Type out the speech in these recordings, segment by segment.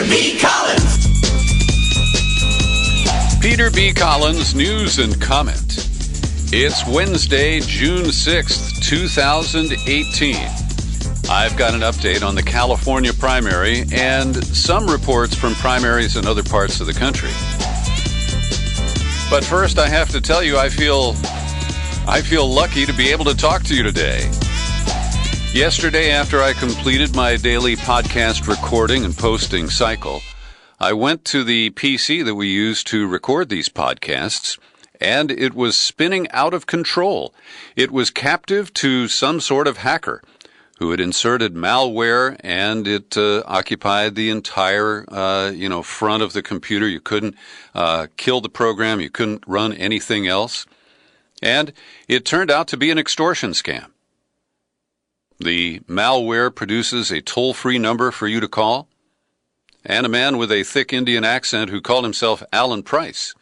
B. Collins. Peter B. Collins, news and comment. It's Wednesday, June 6th, 2018. I've got an update on the California primary and some reports from primaries in other parts of the country. But first, I have to tell you, I feel lucky to be able to talk to you today. Yesterday, after I completed my daily podcast recording and posting cycle, I went to the PC that we use to record these podcasts, and it was spinning out of control. It was captive to some sort of hacker who had inserted malware, and it occupied the entire, front of the computer. You couldn't kill the program. You couldn't run anything else. And it turned out to be an extortion scam. The malware produces a toll-free number for you to call, and a man with a thick Indian accent who called himself Alan Price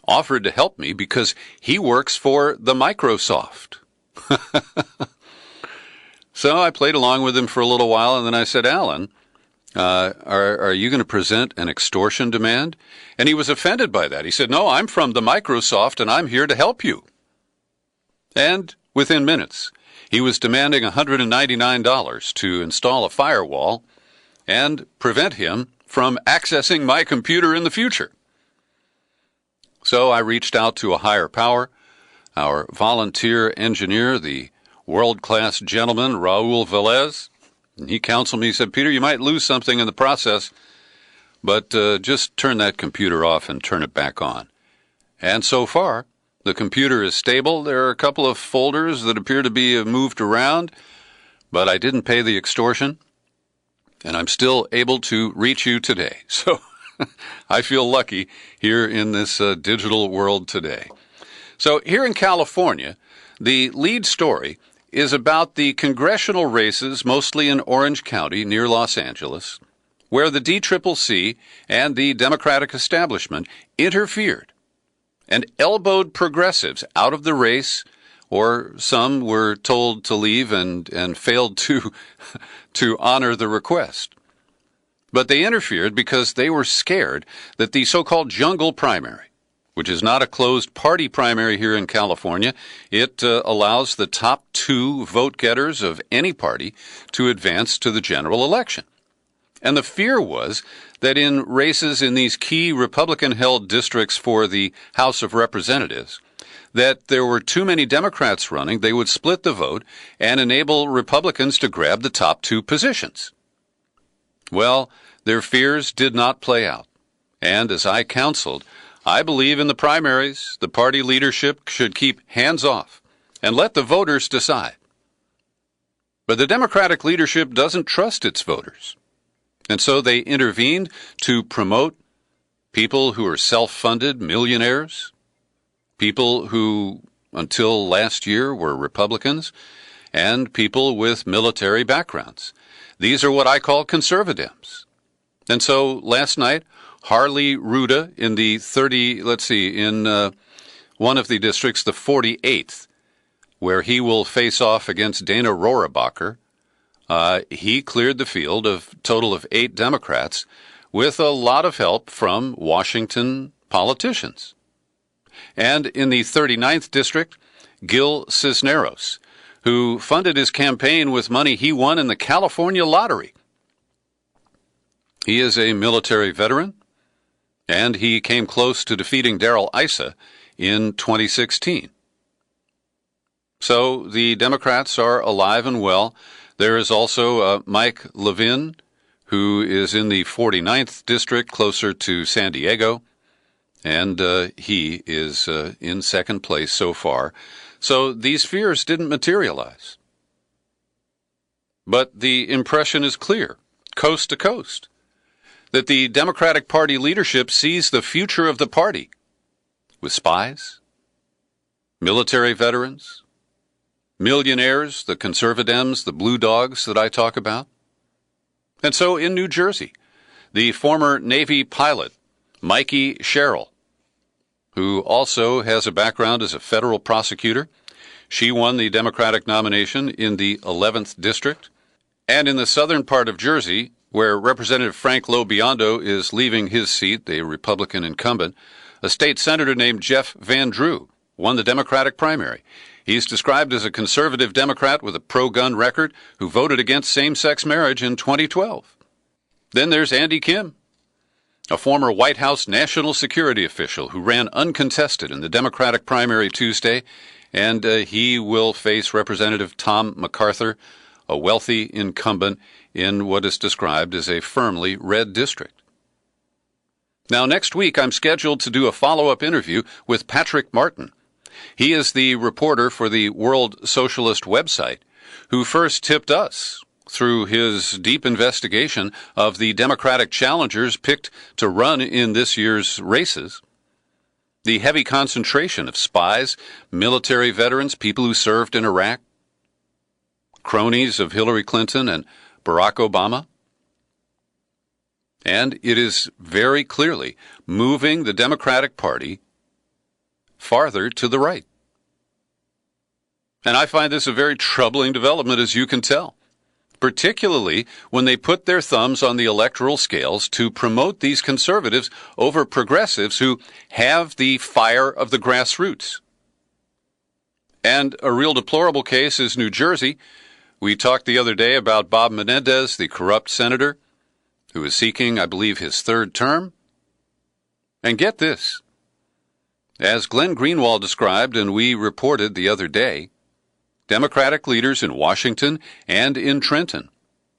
offered to help me because he works for the Microsoft. So I played along with him for a little while, and then I said, Alan, are you going to present an extortion demand? And he was offended by that. He said, no, I'm from the Microsoft, and I'm here to help you. And within minutes, he was demanding $199 to install a firewall and prevent him from accessing my computer in the future. So I reached out to a higher power, our volunteer engineer, the world-class gentleman, Raul Velez. And he counseled me. He said, Peter, you might lose something in the process, but just turn that computer off and turn it back on. And so far, the computer is stable. There are a couple of folders that appear to be moved around, but I didn't pay the extortion, and I'm still able to reach you today. So I feel lucky here in this digital world today. So here in California, the lead story is about the congressional races, mostly in Orange County near Los Angeles, where the DCCC and the Democratic establishment interfered and elbowed progressives out of the race, or some were told to leave and failed to honor the request. But they interfered because they were scared that the so-called jungle primary, which is not a closed party primary here in California, it allows the top two vote-getters of any party to advance to the general election. And the fear was that in races in these key Republican-held districts for the House of Representatives, that there were too many Democrats running, they would split the vote and enable Republicans to grab the top two positions. Well, their fears did not play out. And as I counseled, I believe in the primaries, the party leadership should keep hands off and let the voters decide. But the Democratic leadership doesn't trust its voters. And so they intervened to promote people who are self-funded millionaires, people who until last year were Republicans, and people with military backgrounds. These are what I call ConservaDems. And so last night, Harley Rouda in the one of the districts, the 48th, where he will face off against Dana Rohrabacher, he cleared the field of a total of 8 Democrats with a lot of help from Washington politicians. And in the 39th district, Gil Cisneros, who funded his campaign with money he won in the California lottery. He is a military veteran, and he came close to defeating Darrell Issa in 2016. So the Democrats are alive and well. There is also Mike Levin, who is in the 49th district, closer to San Diego, and he is in second place so far. So these fears didn't materialize. But the impression is clear, coast to coast, that the Democratic Party leadership sees the future of the party with spies, military veterans, millionaires, the ConservaDems, the blue dogs that I talk about. And so in New Jersey, the former Navy pilot, Mikey Sherrill, who also has a background as a federal prosecutor, she won the Democratic nomination in the 11th district. And in the southern part of Jersey, where Representative Frank LoBiondo is leaving his seat, the Republican incumbent, a state senator named Jeff Van Drew won the Democratic primary. He's described as a conservative Democrat with a pro-gun record who voted against same-sex marriage in 2012. Then there's Andy Kim, a former White House national security official who ran uncontested in the Democratic primary Tuesday, and he will face Representative Tom MacArthur, a wealthy incumbent in what is described as a firmly red district. Now, next week, I'm scheduled to do a follow-up interview with Patrick Martin. He is the reporter for the World Socialist website who first tipped us through his deep investigation of the Democratic challengers picked to run in this year's races. The heavy concentration of spies, military veterans, people who served in Iraq, cronies of Hillary Clinton and Barack Obama. And it is very clearly moving the Democratic Party farther to the right. And I find this a very troubling development, as you can tell, particularly when they put their thumbs on the electoral scales to promote these conservatives over progressives who have the fire of the grassroots. And a real deplorable case is New Jersey. We talked the other day about Bob Menendez, the corrupt senator, who is seeking, I believe, his third term. And get this. As Glenn Greenwald described and we reported the other day, Democratic leaders in Washington and in Trenton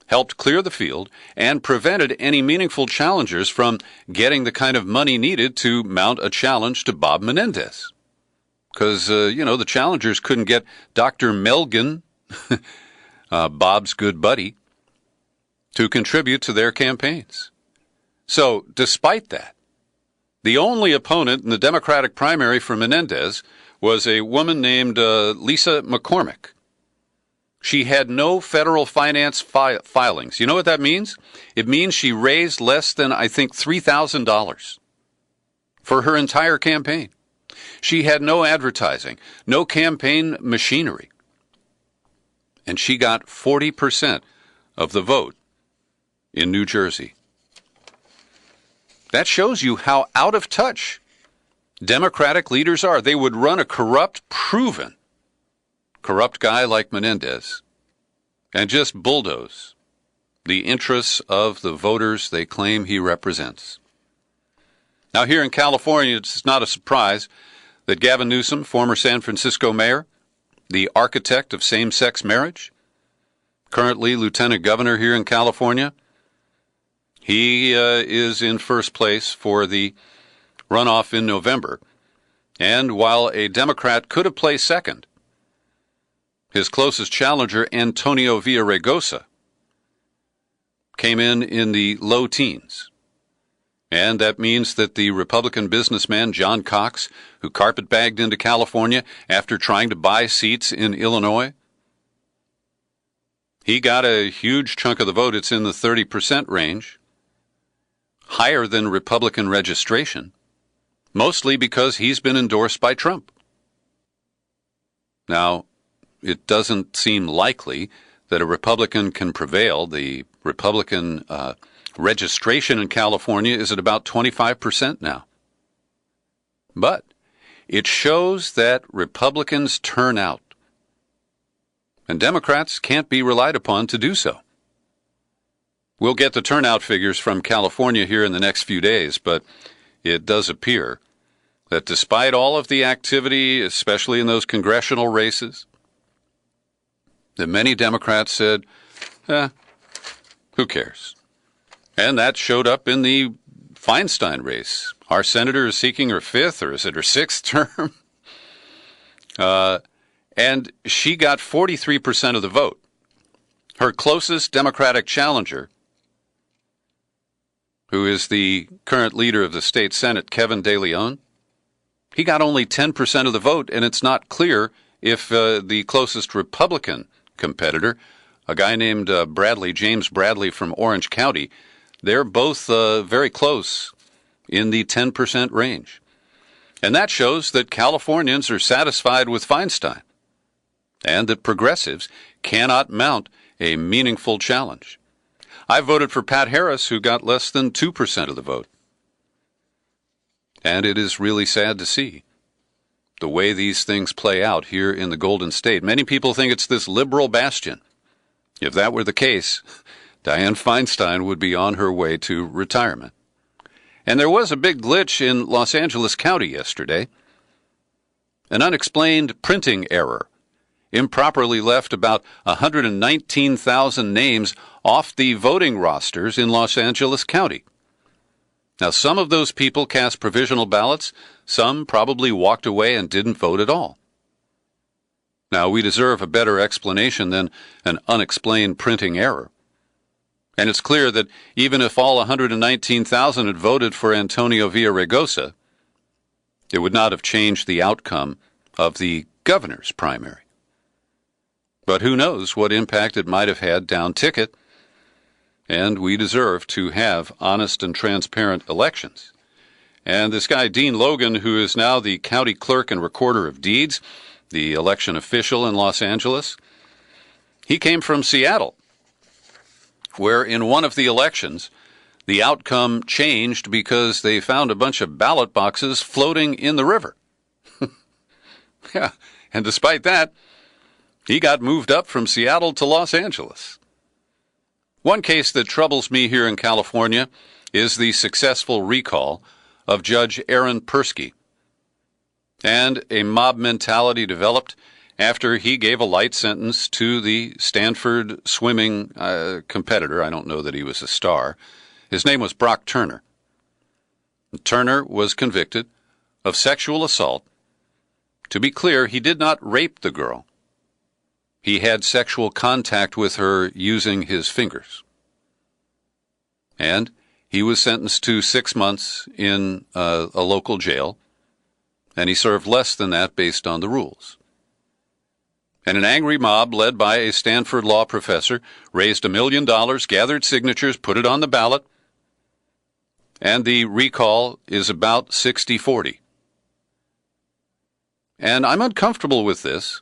helped clear the field and prevented any meaningful challengers from getting the kind of money needed to mount a challenge to Bob Menendez. Because, the challengers couldn't get Dr. Melgen, Bob's good buddy, to contribute to their campaigns. So, despite that, the only opponent in the Democratic primary for Menendez was a woman named Lisa McCormick. She had no federal finance filings. You know what that means? It means she raised less than, I think, $3,000 for her entire campaign. She had no advertising, no campaign machinery. And she got 40% of the vote in New Jersey. That shows you how out of touch Democratic leaders are. They would run a proven corrupt guy like Menendez and just bulldoze the interests of the voters they claim he represents. Now, here in California, it's not a surprise that Gavin Newsom, former San Francisco mayor, the architect of same-sex marriage, currently lieutenant governor here in California, he is in first place for the runoff in November. And while a Democrat could have placed second, his closest challenger, Antonio Villaraigosa, came in the low teens. And that means that the Republican businessman John Cox, who carpetbagged into California after trying to buy seats in Illinois, he got a huge chunk of the vote. It's in the 30% range, higher than Republican registration, mostly because he's been endorsed by Trump. Now, it doesn't seem likely that a Republican can prevail. The Republican registration in California is at about 25% now. But it shows that Republicans turn out, and Democrats can't be relied upon to do so. We'll get the turnout figures from California here in the next few days, but it does appear that despite all of the activity, especially in those congressional races, that many Democrats said, who cares? And that showed up in the Feinstein race. Our senator is seeking her fifth, or is it her sixth term? And she got 43% of the vote. Her closest Democratic challenger, who is the current leader of the state Senate, Kevin De Leon, he got only 10% of the vote, and it's not clear if the closest Republican competitor, a guy named James Bradley from Orange County, they're both very close in the 10% range. And that shows that Californians are satisfied with Feinstein and that progressives cannot mount a meaningful challenge. I voted for Pat Harris, who got less than 2% of the vote. And it is really sad to see the way these things play out here in the Golden State. Many people think it's this liberal bastion. If that were the case, Dianne Feinstein would be on her way to retirement. And there was a big glitch in Los Angeles County yesterday. An unexplained printing error improperly left about 119,000 names off the voting rosters in Los Angeles County. Now, some of those people cast provisional ballots. Some probably walked away and didn't vote at all. Now, we deserve a better explanation than an unexplained printing error. And it's clear that even if all 119,000 had voted for Antonio Villaraigosa, it would not have changed the outcome of the governor's primary. But who knows what impact it might have had down ticket, and we deserve to have honest and transparent elections. And this guy, Dean Logan, who is now the county clerk and recorder of deeds, the election official in Los Angeles, he came from Seattle, where in one of the elections, the outcome changed because they found a bunch of ballot boxes floating in the river. Yeah, and despite that, he got moved up from Seattle to Los Angeles. One case that troubles me here in California is the successful recall of Judge Aaron Persky. And a mob mentality developed after he gave a light sentence to the Stanford swimming competitor. I don't know that he was a star. His name was Brock Turner. Turner was convicted of sexual assault. To be clear, he did not rape the girl. He had sexual contact with her using his fingers. And he was sentenced to 6 months in a local jail, and he served less than that based on the rules. And an angry mob led by a Stanford law professor raised $1 million, gathered signatures, put it on the ballot, and the recall is about 60-40. And I'm uncomfortable with this,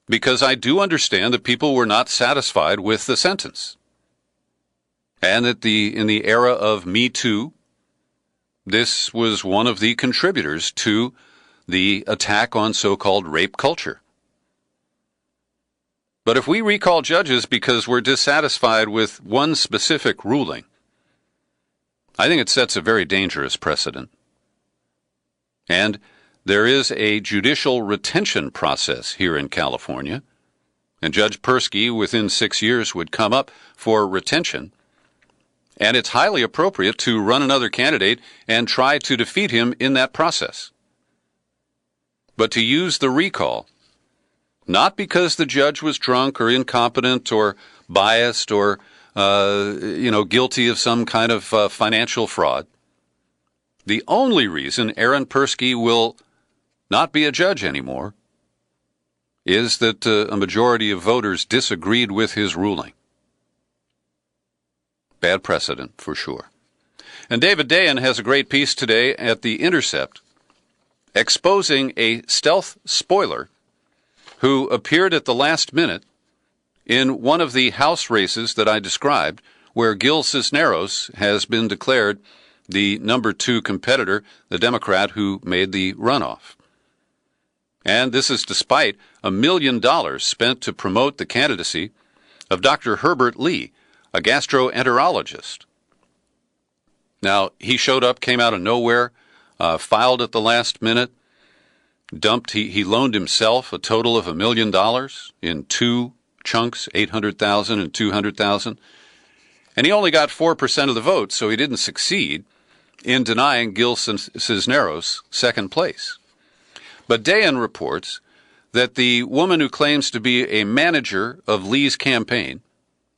because I do understand that people were not satisfied with the sentence. And that in the era of Me Too, this was one of the contributors to the attack on so-called rape culture. But if we recall judges because we're dissatisfied with one specific ruling, I think it sets a very dangerous precedent. And there is a judicial retention process here in California, and Judge Persky, within 6 years, would come up for retention, and it's highly appropriate to run another candidate and try to defeat him in that process. But to use the recall, not because the judge was drunk or incompetent or biased or guilty of some kind of financial fraud, the only reason Aaron Persky will not be a judge anymore is that a majority of voters disagreed with his ruling. Bad precedent, for sure. And David Dayen has a great piece today at The Intercept exposing a stealth spoiler who appeared at the last minute in one of the House races that I described, where Gil Cisneros has been declared the number 2 competitor, the Democrat who made the runoff. And this is despite $1 million spent to promote the candidacy of Dr. Herbert Lee, a gastroenterologist. Now, he showed up, came out of nowhere, filed at the last minute, he loaned himself a total of $1 million in 2 chunks, $800,000 and $200,000. And he only got 4% of the vote, so he didn't succeed in denying Gil Cisneros second place. But Dayen reports that the woman who claims to be a manager of Lee's campaign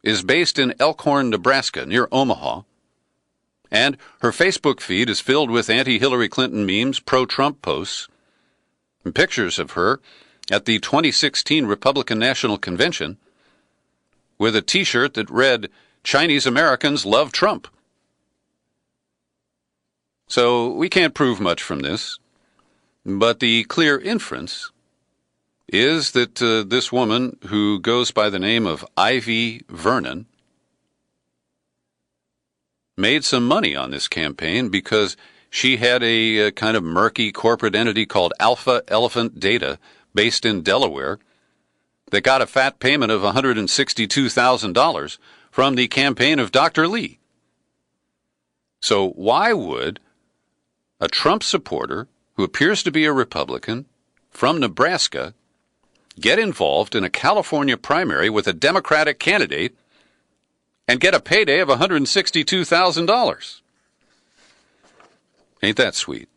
is based in Elkhorn, Nebraska, near Omaha, and her Facebook feed is filled with anti-Hillary Clinton memes, pro-Trump posts, and pictures of her at the 2016 Republican National Convention with a T-shirt that read, "Chinese Americans love Trump." So we can't prove much from this, but the clear inference is that this woman, who goes by the name of Ivy Vernon, made some money on this campaign because she had a kind of murky corporate entity called Alpha Elephant Data based in Delaware that got a fat payment of $162,000 from the campaign of Dr. Lee. So why would a Trump supporter who appears to be a Republican from Nebraska get involved in a California primary with a Democratic candidate and get a payday of $162,000? Ain't that sweet?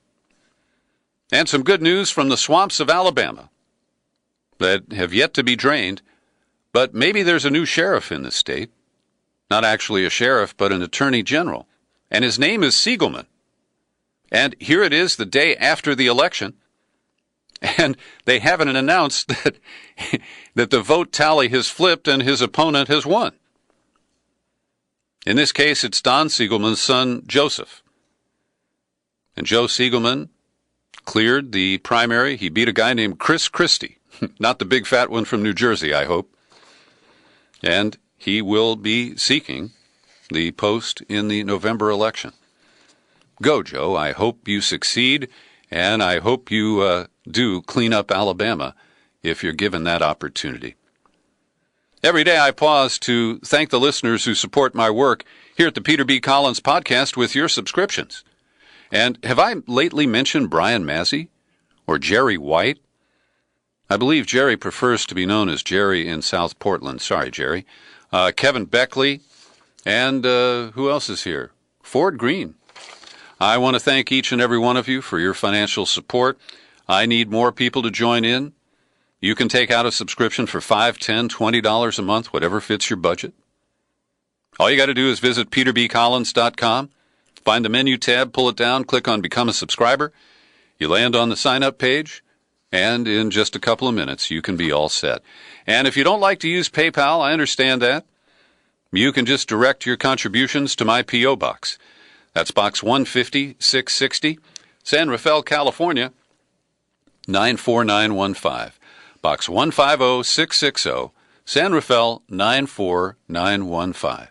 And some good news from the swamps of Alabama that have yet to be drained, but maybe there's a new sheriff in the state. Not actually a sheriff, but an attorney general. And his name is Siegelman. And here it is the day after the election, and they haven't announced that the vote tally has flipped and his opponent has won. In this case, it's Don Siegelman's son, Joseph. And Joe Siegelman cleared the primary. He beat a guy named Chris Christie, not the big fat one from New Jersey, I hope. And he will be seeking the post in the November election. Go, Joe. I hope you succeed, and I hope you do clean up Alabama if you're given that opportunity. Every day I pause to thank the listeners who support my work here at the Peter B. Collins Podcast with your subscriptions. And have I lately mentioned Brian Massey or Jerry White? I believe Jerry prefers to be known as Jerry in South Portland. Sorry, Jerry. Kevin Beckley, and who else is here? Ford Green. I want to thank each and every one of you for your financial support. I need more people to join in. You can take out a subscription for $5, $10, $20 a month, whatever fits your budget. All you got to do is visit peterbcollins.com, find the menu tab, pull it down, click on Become a Subscriber. You land on the sign-up page, and in just a couple of minutes, you can be all set. And if you don't like to use PayPal, I understand that. You can just direct your contributions to my P.O. Box. That's Box 150, 660, San Rafael, California, 94915. Box 150660, San Rafael, 94915.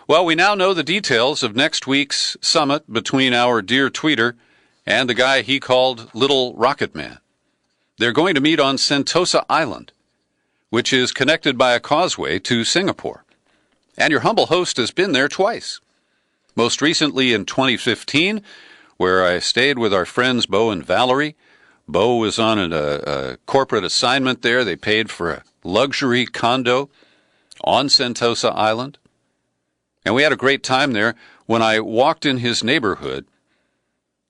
Well, we now know the details of next week's summit between our dear tweeter and the guy he called Little Rocket Man. They're going to meet on Sentosa Island, which is connected by a causeway to Singapore. And your humble host has been there twice. Most recently in 2015, where I stayed with our friends Bo and Valerie. Bo was on a corporate assignment there. They paid for a luxury condo on Sentosa Island. And we had a great time there. When I walked in his neighborhood,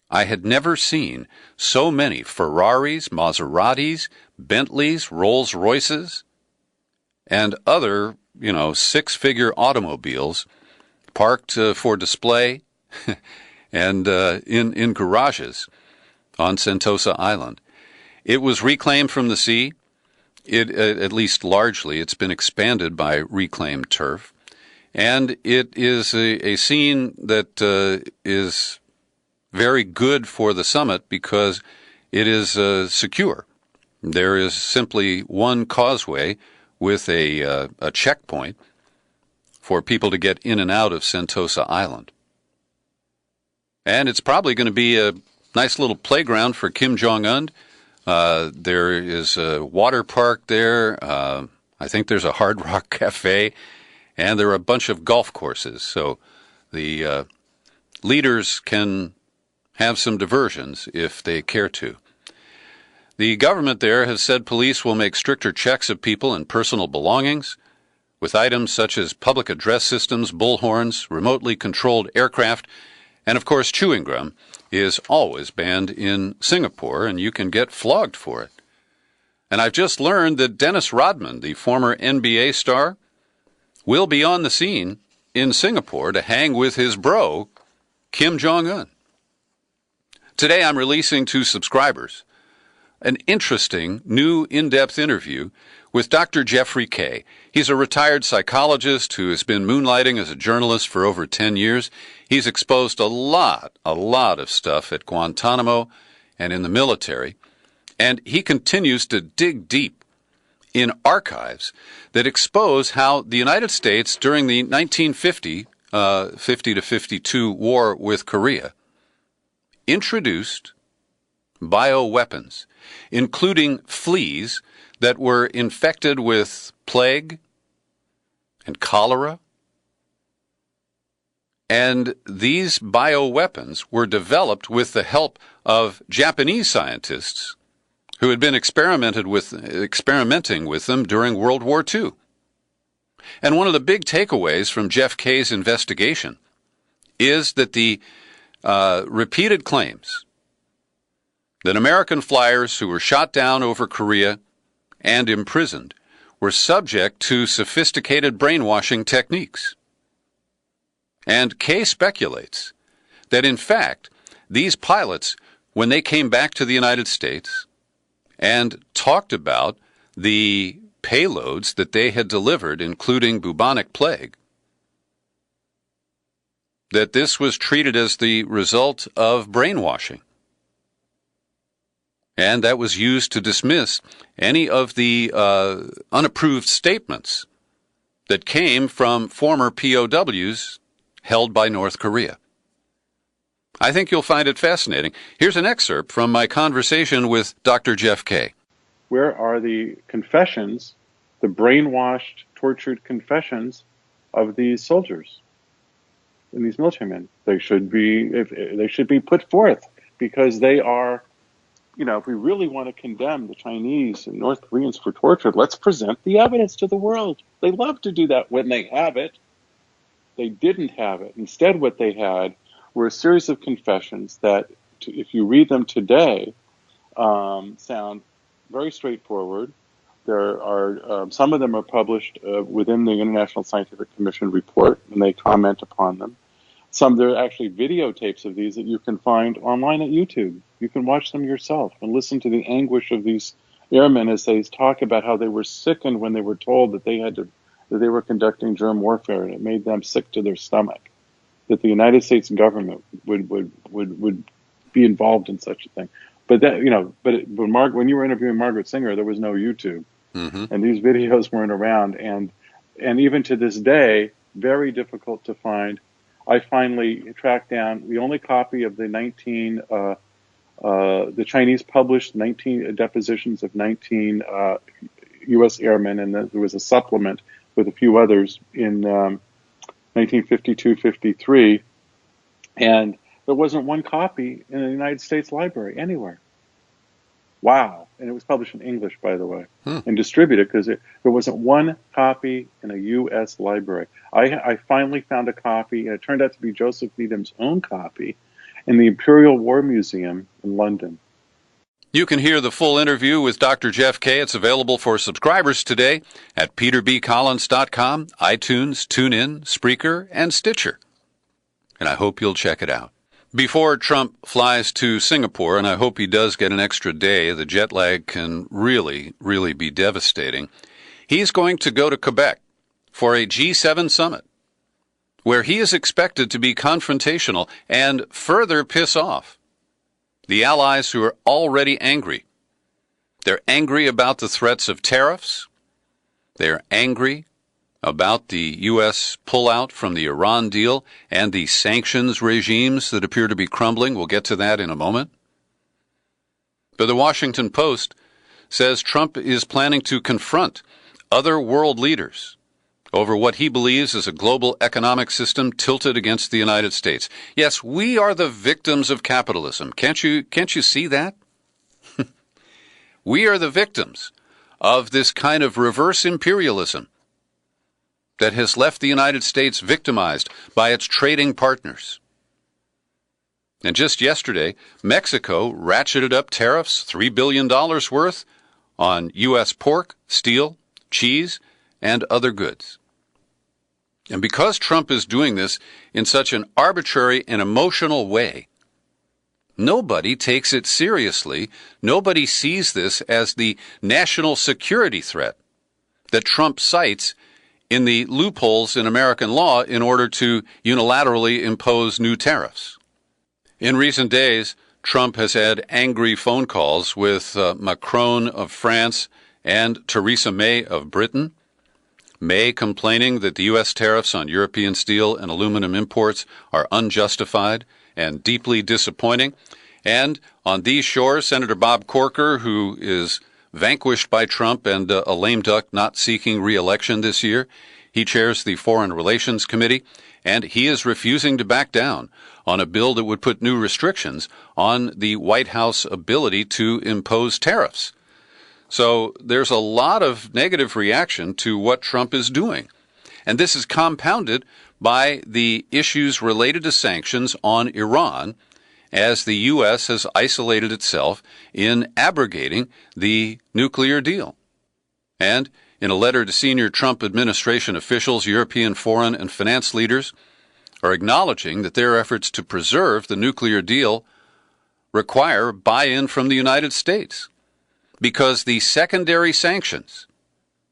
I had never seen so many Ferraris, Maseratis, Bentleys, Rolls Royces, and other, six-figure automobiles parked for display and in garages on Sentosa Island. It was reclaimed from the sea. At least largely, it's been expanded by reclaimed turf. And it is a scene that is very good for the summit because it is secure. There is simply one causeway with a checkpoint for people to get in and out of Sentosa Island. And it's probably going to be a nice little playground for Kim Jong-un. There is a water park there. I think there's a Hard Rock Cafe. And there are a bunch of golf courses. So the leaders can have some diversions if they care to. The government there has said police will make stricter checks of people and personal belongings, with items such as public address systems, bullhorns, remotely controlled aircraft, and of course chewing gum is always banned in Singapore, and you can get flogged for it. And I've just learned that Dennis Rodman, the former NBA star, will be on the scene in Singapore to hang with his bro, Kim Jong-un. Today I'm releasing to subscribers an interesting new in-depth interview with Dr. Jeffrey Kay. He's a retired psychologist who has been moonlighting as a journalist for over 10 years. He's exposed a lot of stuff at Guantanamo and in the military, and he continues to dig deep in archives that expose how the United States during the 1950 50 to 52 war with Korea, introduced bioweapons, including fleas that were infected with plague and cholera. And these bioweapons were developed with the help of Japanese scientists who had been experimenting with them during World War II. And one of the big takeaways from Jeff Kay's investigation is that the repeated claims that American flyers who were shot down over Korea and imprisoned were subject to sophisticated brainwashing techniques. And Kay speculates that, in fact, these pilots, when they came back to the United States and talked about the payloads that they had delivered, including bubonic plague, that this was treated as the result of brainwashing. And that was used to dismiss any of the unapproved statements that came from former POWs held by North Korea. I think you'll find it fascinating. Here's an excerpt from my conversation with Dr. Jeff Kay. Where are the confessions, the brainwashed, tortured confessions of these soldiers and these military men? They should be put forth, because they are, if we really want to condemn the Chinese and North Koreans for torture, let's present the evidence to the world. They love to do that when they have it. They didn't have it. Instead, what they had were a series of confessions that, if you read them today, sound very straightforward. There are some of them are published within the International Scientific Commission report, and they comment upon them. There are actually videotapes of these that you can find online at YouTube. You can watch them yourself and listen to the anguish of these airmen as they talk about how they were sickened when they were told that they were conducting germ warfare, and it made them sick to their stomach that the United States government would be involved in such a thing. But when you were interviewing Margaret Singer, there was no YouTube, and these videos weren't around, and even to this day, very difficult to find. I finally tracked down the only copy of the Chinese published 19 depositions of 19 U.S. airmen, and there was a supplement with a few others in 1952-53, and there wasn't one copy in the United States Library anywhere. Wow. And it was published in English, by the way, and distributed, because there wasn't one copy in a U.S. library. I finally found a copy, and it turned out to be Joseph Needham's own copy, in the Imperial War Museum in London. You can hear the full interview with Dr. Jeff Kay. It's available for subscribers today at peterbcollins.com, iTunes, TuneIn, Spreaker, and Stitcher. And I hope you'll check it out. Before Trump flies to Singapore, and I hope he does get an extra day, the jet lag can really, really be devastating, he's going to go to Quebec for a G7 summit, where he is expected to be confrontational and further piss off the allies who are already angry. They're angry about the threats of tariffs. They're angry about the U.S. pullout from the Iran deal and the sanctions regimes that appear to be crumbling. We'll get to that in a moment. But the Washington Post says Trump is planning to confront other world leaders over what he believes is a global economic system tilted against the United States. Yes, we are the victims of capitalism. Can't you see that? We are the victims of this kind of reverse imperialism that has left the United States victimized by its trading partners. And just yesterday, Mexico ratcheted up tariffs $3 billion worth on U.S. pork, steel, cheese, and other goods. And because Trump is doing this in such an arbitrary and emotional way, nobody takes it seriously. Nobody sees this as the national security threat that Trump cites in the loopholes in American law in order to unilaterally impose new tariffs. In recent days, Trump has had angry phone calls with Macron of France and Theresa May of Britain, May complaining that the U.S. tariffs on European steel and aluminum imports are unjustified and deeply disappointing. And on these shores, Senator Bob Corker, who is vanquished by Trump and a lame duck not seeking re-election this year, he chairs the Foreign Relations Committee, and he is refusing to back down on a bill that would put new restrictions on the White House ability to impose tariffs. So there's a lot of negative reaction to what Trump is doing. And this is compounded by the issues related to sanctions on Iran, as the U.S. has isolated itself in abrogating the nuclear deal. And in a letter to senior Trump administration officials, European foreign and finance leaders are acknowledging that their efforts to preserve the nuclear deal require buy-in from the United States, because the secondary sanctions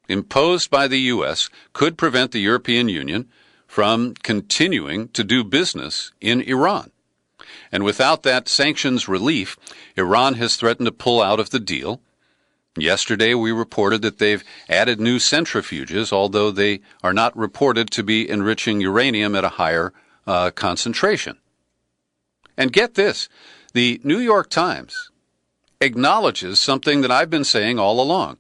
imposed by the U.S. could prevent the European Union from continuing to do business in Iran. And without that sanctions relief, Iran has threatened to pull out of the deal. Yesterday, we reported that they've added new centrifuges, although they are not reported to be enriching uranium at a higher concentration. And get this, the New York Times acknowledges something that I've been saying all along.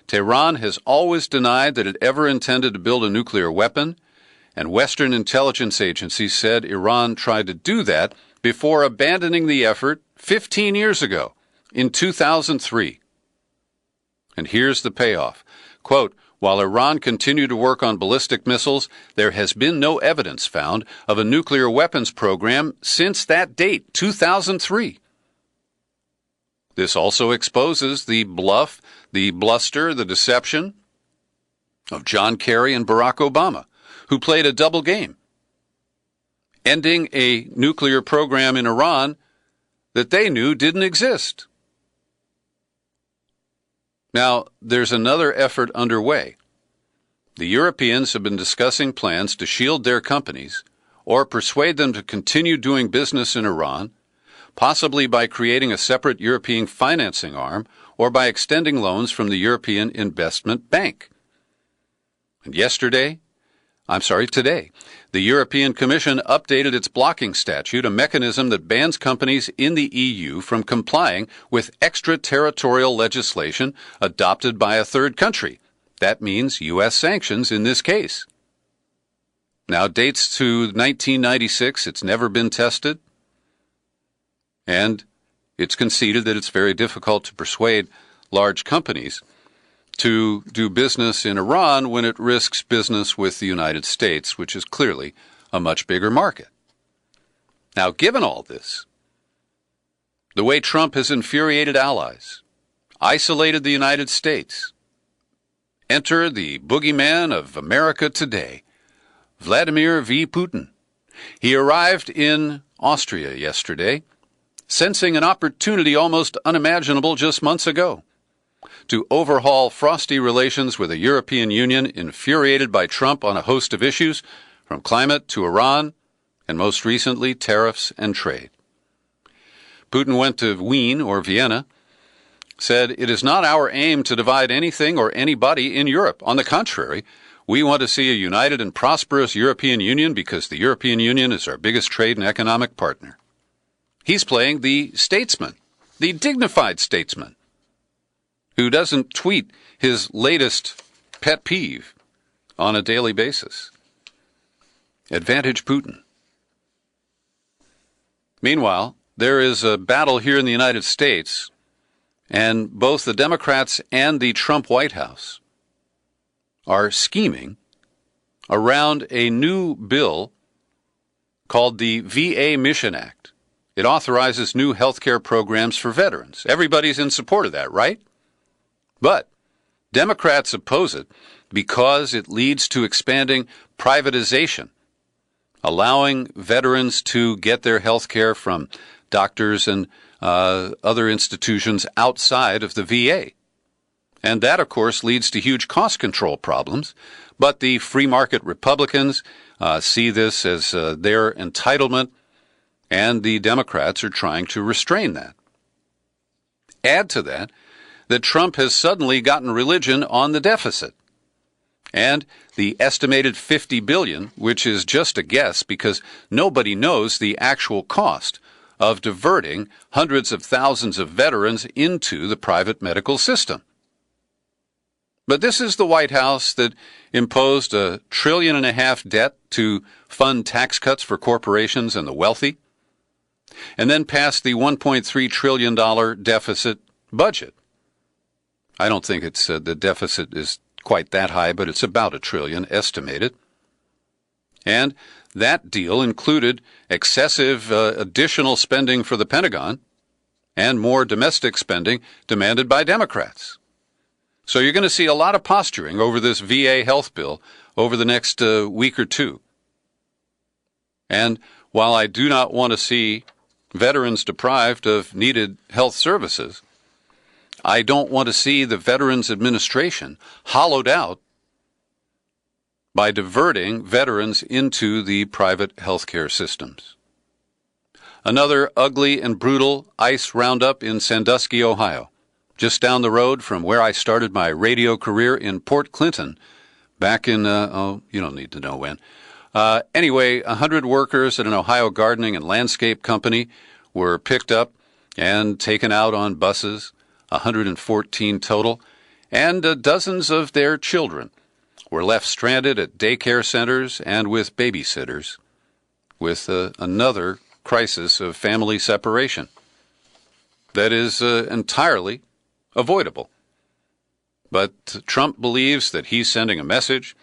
Tehran has always denied that it ever intended to build a nuclear weapon, and Western intelligence agencies said Iran tried to do that before abandoning the effort 15 years ago, in 2003. And here's the payoff. Quote, while Iran continued to work on ballistic missiles, there has been no evidence found of a nuclear weapons program since that date, 2003. This also exposes the bluff, the bluster, the deception of John Kerry and Barack Obama, who played a double game, ending a nuclear program in Iran that they knew didn't exist. Now, there's another effort underway. The Europeans have been discussing plans to shield their companies or persuade them to continue doing business in Iran, possibly by creating a separate European financing arm or by extending loans from the European Investment Bank. And today, the European Commission updated its blocking statute, a mechanism that bans companies in the EU from complying with extraterritorial legislation adopted by a third country. That means U.S. sanctions in this case. Now, dates to 1996, it's never been tested, and it's conceded that it's very difficult to persuade large companies to do business in Iran when it risks business with the United States, which is clearly a much bigger market. Now, given all this, the way Trump has infuriated allies, isolated the United States, enter the boogeyman of America today, Vladimir V. Putin. He arrived in Austria yesterday, sensing an opportunity almost unimaginable just months ago, to overhaul frosty relations with a European Union infuriated by Trump on a host of issues, from climate to Iran, and most recently, tariffs and trade. Putin went to Wien, or Vienna, said, "It is not our aim to divide anything or anybody in Europe. On the contrary, we want to see a united and prosperous European Union because the European Union is our biggest trade and economic partner." He's playing the statesman, the dignified statesman, who doesn't tweet his latest pet peeve on a daily basis. Advantage Putin. Meanwhile, there is a battle here in the United States, and both the Democrats and the Trump White House are scheming around a new bill called the VA Mission Act. It authorizes new health care programs for veterans. Everybody's in support of that, right? But Democrats oppose it because it leads to expanding privatization, allowing veterans to get their health care from doctors and other institutions outside of the VA. And that, of course, leads to huge cost control problems. But the free market Republicans see this as their entitlement, and the Democrats are trying to restrain that. Add to that Trump has suddenly gotten religion on the deficit. and the estimated $50 billion, which is just a guess because nobody knows the actual cost of diverting hundreds of thousands of veterans into the private medical system. But this is the White House that imposed $1.5 trillion debt to fund tax cuts for corporations and the wealthy, and then passed the $1.3 trillion deficit budget. I don't think it's the deficit is quite that high, but it's about $1 trillion estimated. And that deal included excessive additional spending for the Pentagon and more domestic spending demanded by Democrats. So you're going to see a lot of posturing over this VA health bill over the next week or two. And while I do not want to see veterans deprived of needed health services, I don't want to see the Veterans Administration hollowed out by diverting veterans into the private healthcare systems. Another ugly and brutal ICE roundup in Sandusky, Ohio, just down the road from where I started my radio career in Port Clinton back in, you don't need to know when. Anyway, 100 workers at an Ohio gardening and landscape company were picked up and taken out on buses, 114 total, and dozens of their children were left stranded at daycare centers and with babysitters, with another crisis of family separation that is entirely avoidable. But Trump believes that he's sending a message,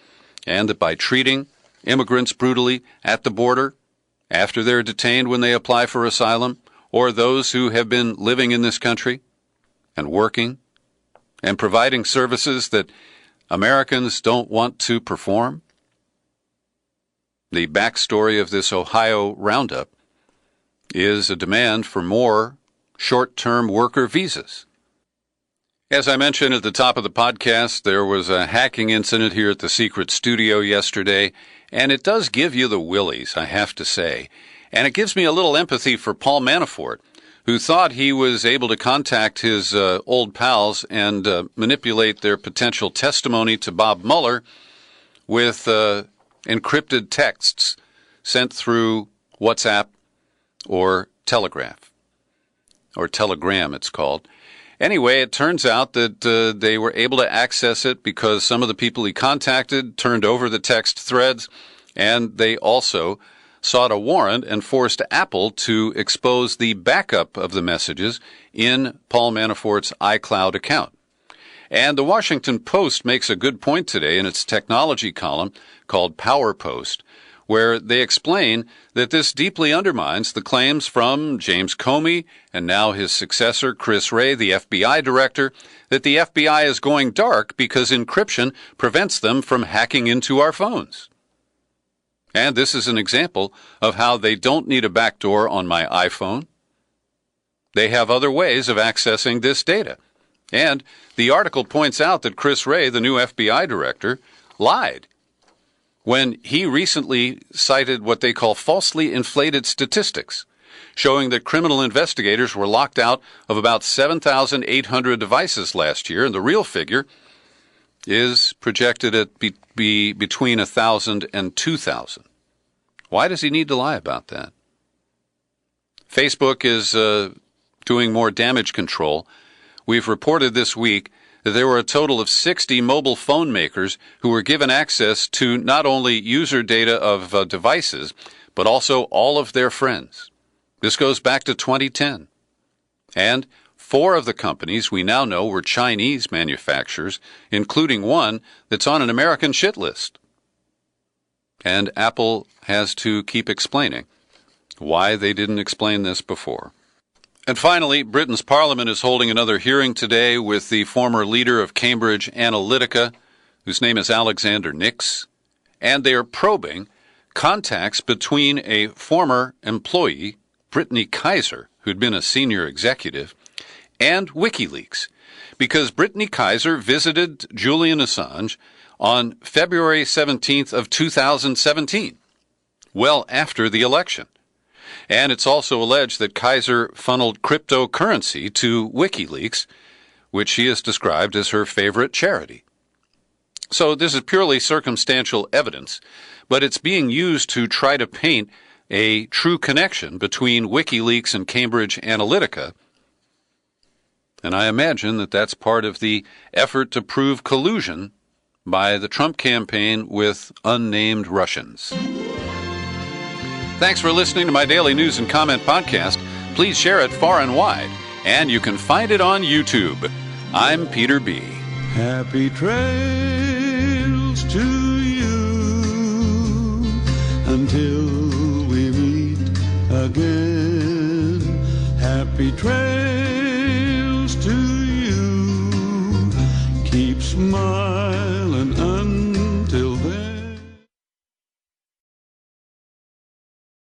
and that by treating immigrants brutally at the border after they're detained when they apply for asylum, or those who have been living in this country and working and providing services that Americans don't want to perform. The backstory of this Ohio roundup is a demand for more short-term worker visas. As I mentioned at the top of the podcast, there was a hacking incident here at the Secret Studio yesterday, and it does give you the willies, I have to say. And it gives me a little empathy for Paul Manafort, who thought he was able to contact his old pals and manipulate their potential testimony to Bob Mueller with encrypted texts sent through WhatsApp or Telegram it's called. Anyway, it turns out that they were able to access it because some of the people he contacted turned over the text threads, and they also sought a warrant and forced Apple to expose the backup of the messages in Paul Manafort's iCloud account. And the Washington Post makes a good point today in its technology column called Power Post, where they explain that this deeply undermines the claims from James Comey and now his successor, Chris Wray, the FBI director, that the FBI is going dark because encryption prevents them from hacking into our phones. And this is an example of how they don't need a backdoor on my iPhone. They have other ways of accessing this data. And the article points out that Chris Wray, the new FBI director, lied when he recently cited what they call falsely inflated statistics, showing that criminal investigators were locked out of about 7,800 devices last year, and the real figure is projected at be between 1,000 and 2,000. Why does he need to lie about that? Facebook is doing more damage control. We've reported this week that there were a total of 60 mobile phone makers who were given access to not only user data of devices, but also all of their friends. This goes back to 2010. And 4 of the companies we now know were Chinese manufacturers, including one that's on an American shit list. And Apple has to keep explaining why they didn't explain this before. And finally, Britain's Parliament is holding another hearing today with the former leader of Cambridge Analytica, whose name is Alexander Nix, and they are probing contacts between a former employee, Brittany Kaiser, who'd been a senior executive, and WikiLeaks, because Brittany Kaiser visited Julian Assange on February 17th of 2017, well after the election. And it's also alleged that Kaiser funneled cryptocurrency to WikiLeaks, which she has described as her favorite charity. So this is purely circumstantial evidence, but it's being used to try to paint a true connection between WikiLeaks and Cambridge Analytica. And I imagine that that's part of the effort to prove collusion by the Trump campaign with unnamed Russians. Thanks for listening to my daily news and comment podcast. Please share it far and wide, and you can find it on YouTube. I'm Peter B. Happy trails to you until we meet again. Happy trails.